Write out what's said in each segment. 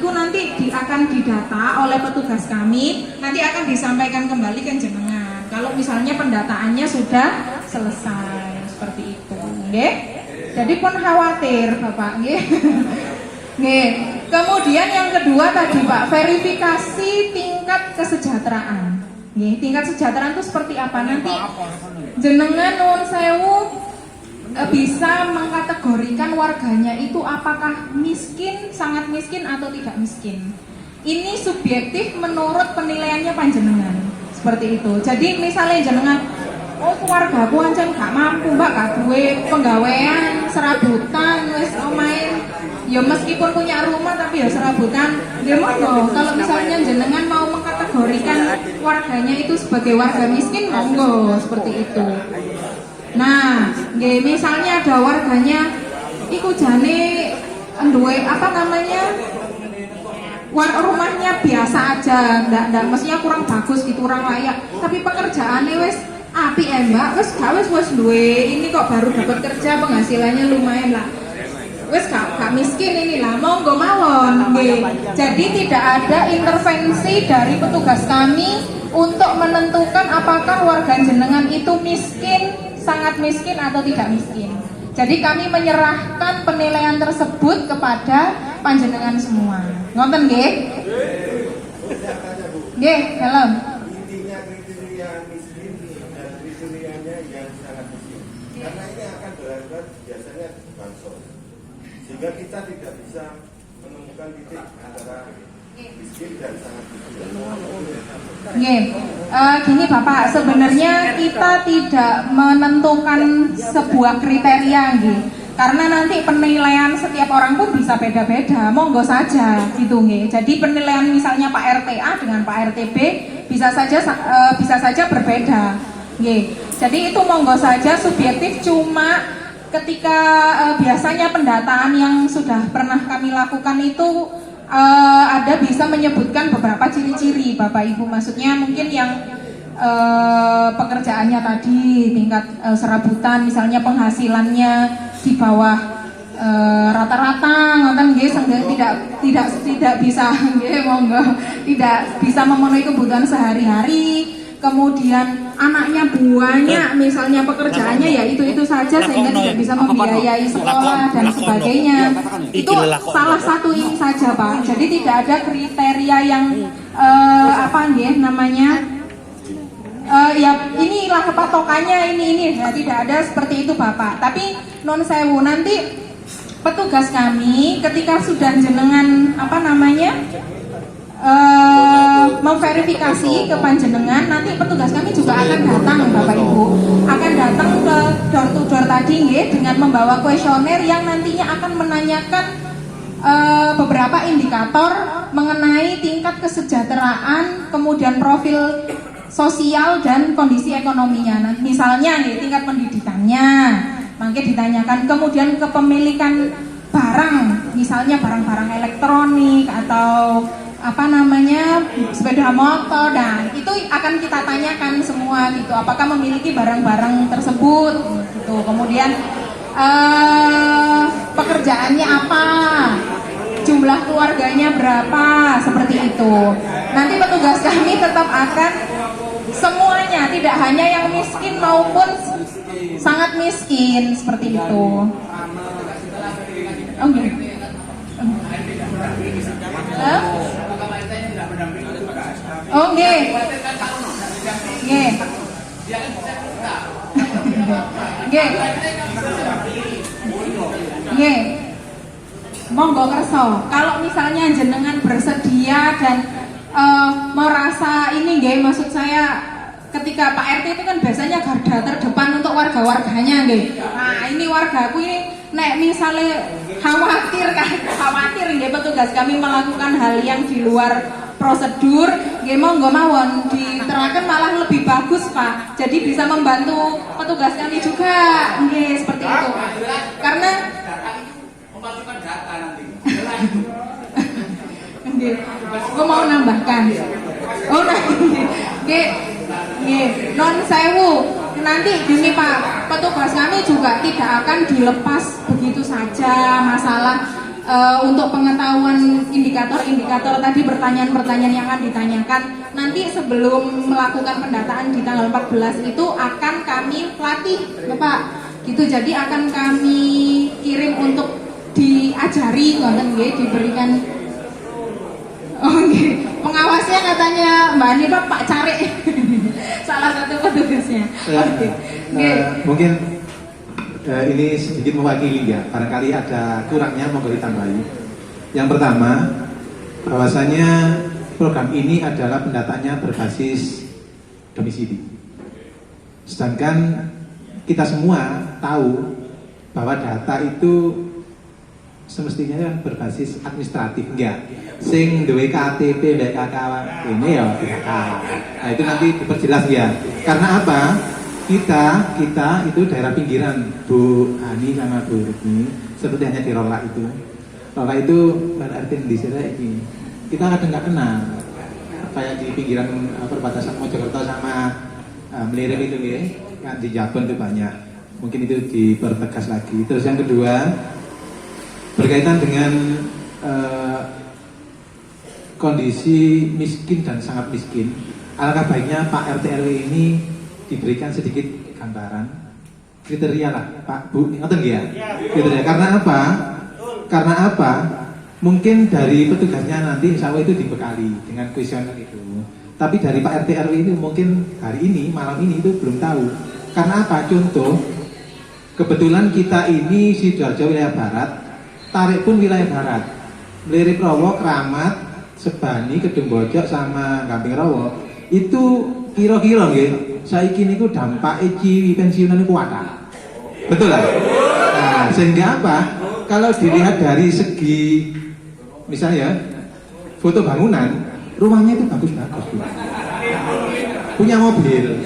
itu nanti akan didata oleh petugas kami, nanti akan disampaikan kembali ke jenengan. Kalau misalnya pendataannya sudah selesai seperti itu, nggih. Jadi pun khawatir Bapak, nggih. Nggih. Kemudian yang kedua tadi Pak, verifikasi tingkat kesejahteraan. Nggih, tingkat kesejahteraan itu seperti apa? Nanti jenengan nuwun sewu bisa mengkategorikan warganya itu apakah miskin, sangat miskin atau tidak miskin. Ini subjektif menurut penilaiannya panjenengan. Seperti itu. Jadi misalnya jenengan, oh keluargaku ancen gak mampu Mbak, gak duwe penggawean, serabutan, wis omahe ya meskipun punya rumah tapi ya serabutan. Ya monggo, kalau misalnya jenengan mau mengkategorikan warganya itu sebagai warga miskin, monggo seperti itu. Nah, misalnya ada warganya iku jane duwe apa namanya? Rumahnya biasa aja, ndak mestinya kurang bagus gitu, kurang layak, tapi pekerjaannya wis apik Mbak, wis duwe ini kok baru dapat kerja penghasilannya lumayan lah. Wis gak miskin ini lah, monggo mawon nggih. Jadi tidak ada intervensi dari petugas kami untuk menentukan apakah warga jenengan itu miskin, sangat miskin atau tidak miskin. Jadi kami menyerahkan penilaian tersebut kepada panjenengan semua. Ngoten nggih? Nggih, dalam. Intinya kriteria miskin dan kriterianya yang sangat miskin. Karena ini akan berakibat biasanya bansos. Sehingga kita tidak bisa menemukan titik antara miskin dan sangat miskin. Gini Bapak, sebenarnya kita tidak menentukan sebuah kriteria nggih. Karena nanti penilaian setiap orang pun bisa beda-beda, monggo saja gitu nggih. Jadi penilaian misalnya Pak RTA dengan Pak RTB bisa saja berbeda nggih. Jadi itu monggo saja subjektif, cuma ketika biasanya pendataan yang sudah pernah kami lakukan itu ada bisa menyebutkan beberapa ciri-ciri Bapak Ibu, maksudnya mungkin yang pekerjaannya tadi tingkat serabutan, misalnya penghasilannya di bawah rata-rata, ngoten nggih, tidak bisa nggih, monggo tidak bisa memenuhi kebutuhan sehari-hari. Kemudian anaknya banyak, misalnya pekerjaannya ya itu saja sehingga tidak bisa membiayai sekolah dan sebagainya. Itu salah satu ini saja Pak. Jadi tidak ada kriteria yang ya inilah patokannya ini ya, tidak ada seperti itu Bapak. Tapi non sewu, nanti petugas kami ketika sudah jenengan memverifikasi ke panjenengan, nanti petugas kami juga akan datang Bapak Ibu, akan datang ke door to door tadi nggih, dengan membawa kuesioner yang nantinya akan menanyakan beberapa indikator mengenai tingkat kesejahteraan, kemudian profil sosial dan kondisi ekonominya. Nah, misalnya nih tingkat pendidikannya, mungkin ditanyakan, kemudian kepemilikan barang, misalnya barang-barang elektronik atau sepeda motor, dan itu akan kita tanyakan semua gitu, apakah memiliki barang-barang tersebut gitu. Kemudian pekerjaannya apa, jumlah keluarganya berapa, seperti itu. Nanti petugas kami tetap akan semuanya, tidak hanya yang miskin maupun sangat miskin, seperti itu. Oke. Oh nggih. Nggih. Nggih. Nggih. Monggo kerso. Kalau misalnya jenengan bersedia dan merasa ini nggih, maksud saya ketika Pak RT itu kan biasanya garda terdepan untuk warga-warganya nggih. Nah, ini wargaku ini nek misalnya khawatir nggih petugas kami melakukan hal yang di luar prosedur, nggih monggo mawon diterangkan, malah lebih bagus Pak. Jadi bisa membantu petugas kami juga, nggih seperti itu. Karena memasukkan data nanti. Nggih. Gue mau nambahkan. Oh nggih. Nggih, non sewu. Nanti gini Pak, petugas kami juga tidak akan dilepas begitu saja masalah untuk pengetahuan indikator-indikator tadi, pertanyaan-pertanyaan yang akan ditanyakan nanti sebelum melakukan pendataan di tanggal 14 itu akan kami latih Bapak gitu. Jadi akan kami kirim untuk diajari, diberikan. Oke, pengawasnya katanya Mbak Anita Pak Cari salah satu petugasnya. Oke. Mungkin ini sedikit mewakili ya, barangkali ada kurangnya mau ditambahi. Yang pertama, bahwasanya program ini adalah pendataannya berbasis domisili. Sedangkan kita semua tahu bahwa data itu semestinya kan berbasis administratif, enggak? Sing duwe KTP, KK ini ya tidak. Nah itu nanti diperjelas ya. Karena apa? Kita itu daerah pinggiran, Bu Ani sama Bu Rukmi, seperti hanya di Rola itu. Rola itu berarti di sini ini. Kita kadang nggak kenal, kayak di pinggiran perbatasan Mojokerto sama Melirim itu ya, kan di Jabon itu banyak. Mungkin itu dipertegas lagi. Terus yang kedua berkaitan dengan kondisi miskin dan sangat miskin. Alangkah baiknya Pak RT RW ini diberikan sedikit gambaran kriteria lah Pak Bu, ngerti ya? Kriteria karena apa? Karena apa? Mungkin dari petugasnya nanti insya Allah itu dibekali dengan kuesioner itu. Tapi dari Pak RT RW itu mungkin hari ini, malam ini itu belum tahu. Karena apa? Contoh, kebetulan kita ini Sidoarjo wilayah barat, Tarik pun wilayah barat, Melirik Rowo, Kramat, Sebani, Kedung Bojok sama Gamping Rowo itu kira-kira nggih saiki niku dampak ciwi pensiunan niku kuat. Betul lah. Nah, sehingga apa? Kalau dilihat dari segi misalnya foto bangunan, rumahnya itu bagus-bagus. Punya mobil.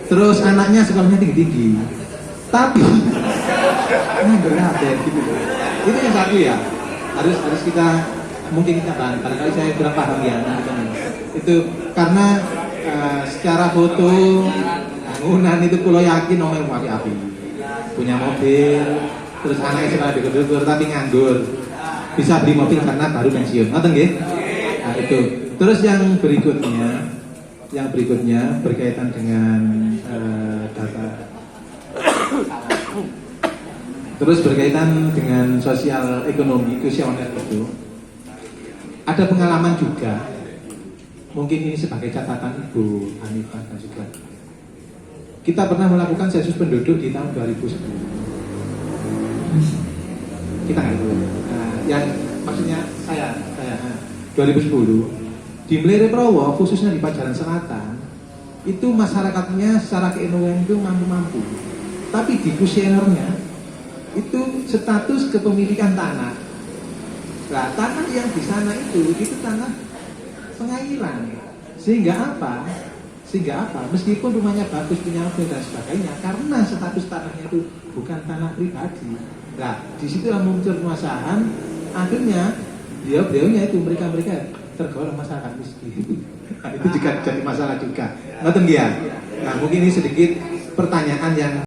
Terus anaknya sekolahnya tinggi-tinggi. Tapi nganggur kabeh gitu. Itu yang satu ya. Harus kita mungkin kita barangkali saya kurang paham ya. Itu karena secara foto bangunan itu kalau yakin orang yang api punya mobil, terus anaknya sekolah di Kedua tapi nganggur, bisa beli mobil karena baru pensiun, ngerti nggih? Nah itu. Terus yang berikutnya berkaitan dengan data. Terus berkaitan dengan sosial ekonomi kuesioner itu ada pengalaman juga. Mungkin ini sebagai catatan Bu Hanifah dan juga kita pernah melakukan sensus penduduk di tahun 2010. Kita nggak tahu. Nah, yang maksudnya saya 2010 di Melirik Rowo khususnya di Pajajaran Selatan itu masyarakatnya secara keekonomian itu mampu-mampu. Tapi di kuesionernya itu status kepemilikan tanah. Nah, tanah yang di sana itu tanah pengairan. Sehingga apa? Meskipun rumahnya bagus, punya mobil dan sebagainya, karena status tanahnya itu bukan tanah pribadi. Nah, disitulah muncul permasalahan. Akhirnya beliau-beliaunya itu mereka tergolong masyarakat miskin. Nah, itu juga jadi masalah juga. Ngerti ya? Nah, mungkin ini sedikit pertanyaan yang